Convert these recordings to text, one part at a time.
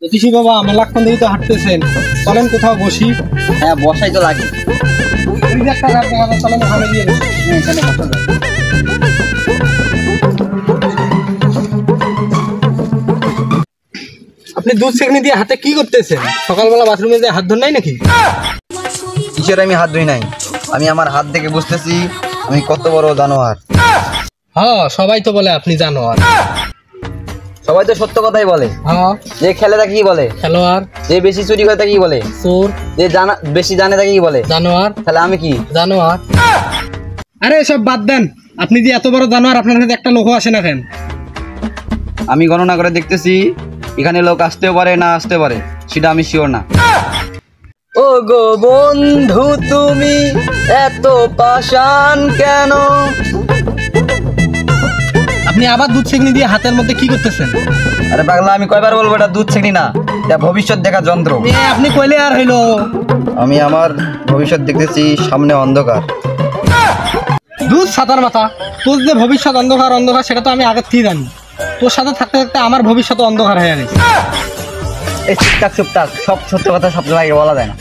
জ্যোতিষী বাবা মেলাক্ষণ দিকে তো হাঁটতেছেন, চলেন কোথাও বসি। হ্যাঁ বসাই তো লাগে। চলেন ওখানে গিয়ে বসি। এখানে বসা যায়। আপনি দুধ সেকনি দিয়ে হাতে কি করতেছেন? সকালবেলা বাথরুমে যে হাত ধর নাই নাকি? কিসের আমি হাত ধুই নাই? আমি আমার হাত দেখে বুঝতেছি আমি কত বড় জানোয়ার। হ্যাঁ সবাই তো বলে আপনি জানোয়ার। সবাই তো সত্য কথাই বলে। হ্যাঁ যে খেলে তাকে কি বলে? খেলোয়াড়। যে বেশি চুরি করে তাকে কি বলে? চোর। যে বেশি জানে তাকে কি বলে? জানোয়ার। তাহলে আমি কি? জানোয়ার। আরে এসব বাদ দেন, আপনি যে এত বড় জানোয়ার আপনার কাছে একটা লোকও আসে না কেন? আমি গণনা করে দেখতেছি এখানে লোক আসতেও পারে না আসতে পারে, সেটা আমি শিওর না। ও গো বন্ধু তুমি এত পাষাণ কেন? আপনি আবার দুধ সেকনি দিয়ে হাতের মধ্যে কি করতেছেন? আরে পাগলা আমি কয়বার বলবো এটা দুধ ছেঁকনি না, এটা ভবিষ্যৎ দেখা যন্ত্র। আপনি কইলে আর হইলো? আমি আমার ভবিষ্যৎ দেখতেছি, সামনে অন্ধকার। দুধ সাতার মাথা, তোর যে ভবিষ্যৎ অন্ধকার অন্ধকার সেটা তো আমি আগের থেকে জানি। তোর সাথে থাকতে থাকতে আমার ভবিষ্যৎ অন্ধকার হয়ে গেছে। এই চুপটাক চুপটাক, সব সত্য কথা সব জায়গায় বলা যায় না।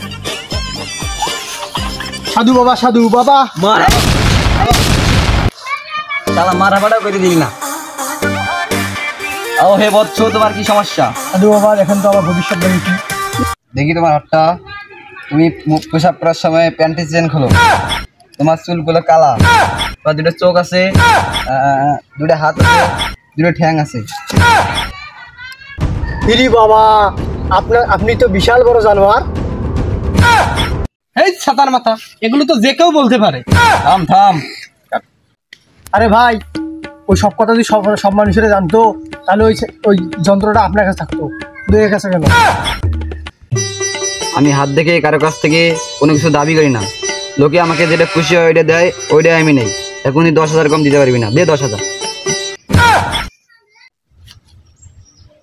সাধু বাবা সাধু বাবা। শালা মারা ফাটাও করে দিলি না। ও হে বৎস, তোমার কি সমস্যা? সাধু বাবা দেখেন তো আমার ভবিষ্যৎ দেখি। দেখি তোমার হাতটা। তুমি মুখ পেশাব করার সময় প্যান্টি চেন খোলো। তোমার চুলগুলো কালা, তোমার দুটো চোখ আছে, দুটো হাত আছে, দুটো ঠ্যাং আছে। ইরি বাবা, আপনি তো বিশাল বড় জানোয়ার। এই ছাতার মাথা, এগুলো তো যে কেউ বলতে পারে। থাম থাম। আরে ভাই, ওই সব কথা যদি সব মানুষেরা জানতো তাহলে ওই যন্ত্রটা আপনার কাছে থাকতো, দুয়ের কাছে কেন? আমি হাত দেখে কারো কাছ থেকে কোনো কিছু দাবি করি না। লোকে আমাকে যেটা খুশি হয় ওইটা দেয়, ওইটাই আমি নেই। এখনই 10,000 কম দিতে পারবি না, দে 10,000।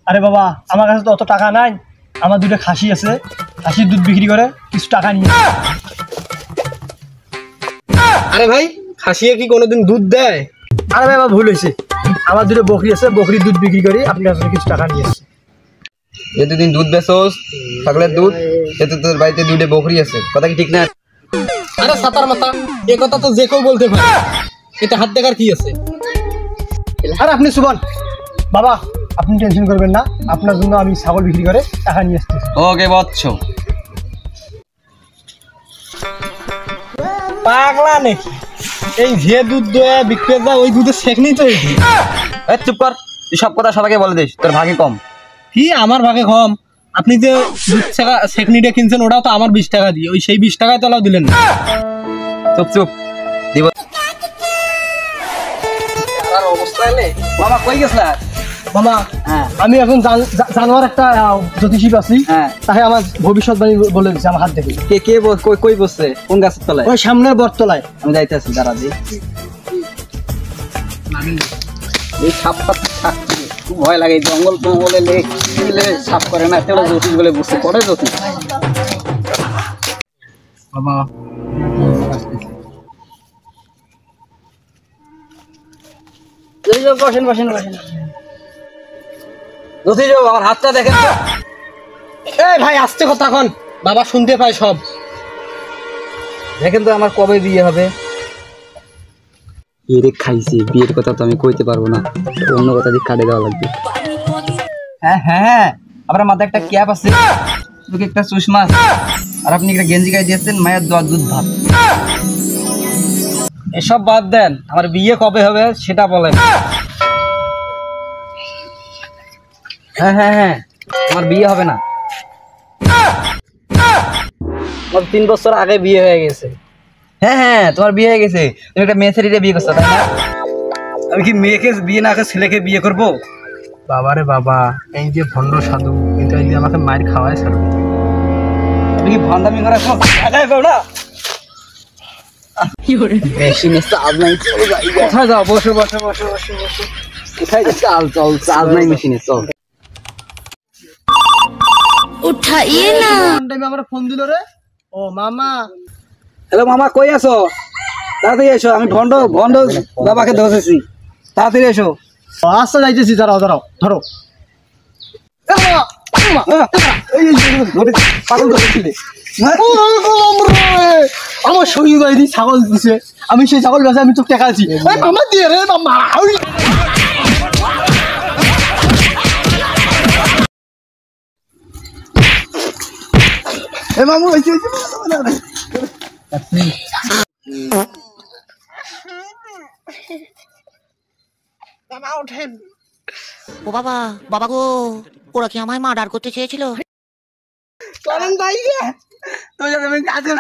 আরে বাবা, আমার কাছে তো অত টাকা নাই। আমার দুটো খাসি আছে, খাসির দুধ বিক্রি করে কিছু টাকা নিয়ে। আরে ভাই, খাসিয়ে কি কোনোদিন দুধ দেয়? আরে বাবা ভুল হয়েছে, আমার দুটো বকরি আছে, বকরির দুধ বিক্রি করি, আপনার কাছে কিছু টাকা নিয়ে এসেছি। এতদিন দুধ বেচোস, ছাগলের দুধ, এতে তোর বাড়িতে দুটো বকরি আছে, কথা কি ঠিক না? আরে সাতার মাথা, এ কথা তো যে কেউ বলতে পারে, এতে হাত দেখার কি আছে? আরে আপনি সুবন বাবা, আপনি টেনশন করবেন না, আপনার জন্য আমি ছাগল বিক্রি করে টাকা নিয়ে আসতেছি। ওকে বৎস। পাগলা নাকি? এই যে দুধ বিক্রি যায় ওই দুধের সেকনি তো এই। চুপ কর, তুই সব কথা সবাইকে বলে দিস, তোর ভাগে কম। কি আমার ভাগে কম? আপনি যে দুধ সেকনিটা কিনছেন ওটাও তো আমার 20 টাকা দিয়ে, ওই সেই 20 টাকায় তোলাও দিলেন না। চুপ চুপ দিব। অবস্থা এলে মামা কই গেছিল? মামা আমি এখন জানোয়ার একটা জ্যোতিষী আছি, তাকে আমার ভবিষ্যৎবাণী বলে দিচ্ছে আমার হাত দেখে। কে কে কই বসছে? কোন গাছের তলায়? ওই সামনের বটতলায়। আমি যাইতে আছি, দাঁড়া দিই। এই সাপ থাকছে, খুব ভয় লাগে। জঙ্গল টঙ্গলে লেগে সাপ করে না, একটা জ্যোতিষ বলে বুঝতে পড়ে জ্যোতিষ। বাবা বসেন বসেন বসেন। জ্যোতিষ আমার হাতটা দেখেন। এই ভাই আস্তে কথা কন, বাবা শুনতে পায় সব। দেখেন তো আমার কবে বিয়ে হবে? এরে খাইছে, বিয়ের কথা তো আমি কইতে পারবো না, অন্য কথা দিয়ে কাটে দেওয়া লাগবে। হ্যাঁ হ্যাঁ, আমার মাথায় একটা ক্যাপ আছে, একটা চশমা আছে, আর আপনি একটা গেঞ্জি গায়ে দিয়েছেন, মায়ের দুধ ভাত। এসব বাদ দেন, আমার বিয়ে কবে হবে সেটা বলেন। হ্যাঁ হ্যাঁ হ্যাঁ, আমার বিয়ে হবে না, আমার 3 বছর আগে বিয়ে হয়ে গেছে। হ্যাঁ হ্যাঁ, তোমার বিয়ে হয়ে গেছে, তুমি একটা মেয়ে ছেলেকে বিয়ে করছো তাই না? আমি কি মেয়েকে বিয়ে না করে ছেলেকে বিয়ে করবো? বাবারে বাবা, এই যে ভণ্ড সাধু, কিন্তু এই যে আমাকে মায়ের খাওয়ায় সাধু। তুমি কি ভণ্ডামি করা না? কোথায় যাও? বসো বসো বসো বসো বসো। কোথায় চাল চল, চাল নাই মেশিনে, চল। উঠাইয়ে না। আমার ফোন দিল রে। ও মামা। হ্যালো মামা, কই আছো? তাড়াতাড়ি এসো, আমি ভণ্ড বাবাকে ধরেছি, তাড়াতাড়ি এসো। আচ্ছা যাইতেছি, দাঁড়াও দাঁড়াও, ধরো। আমার শরীর বাইরে ছাগল দিছে, আমি সেই ছাগল বেচে আমি তোকে টাকা আছি। মামা দিয়ে রে মামা। মামু ও বাবা, বাবা গো, ওরা কি আমায় মার্ডার করতে চেয়েছিল? চলেন ভাই, তুই আমি কাজে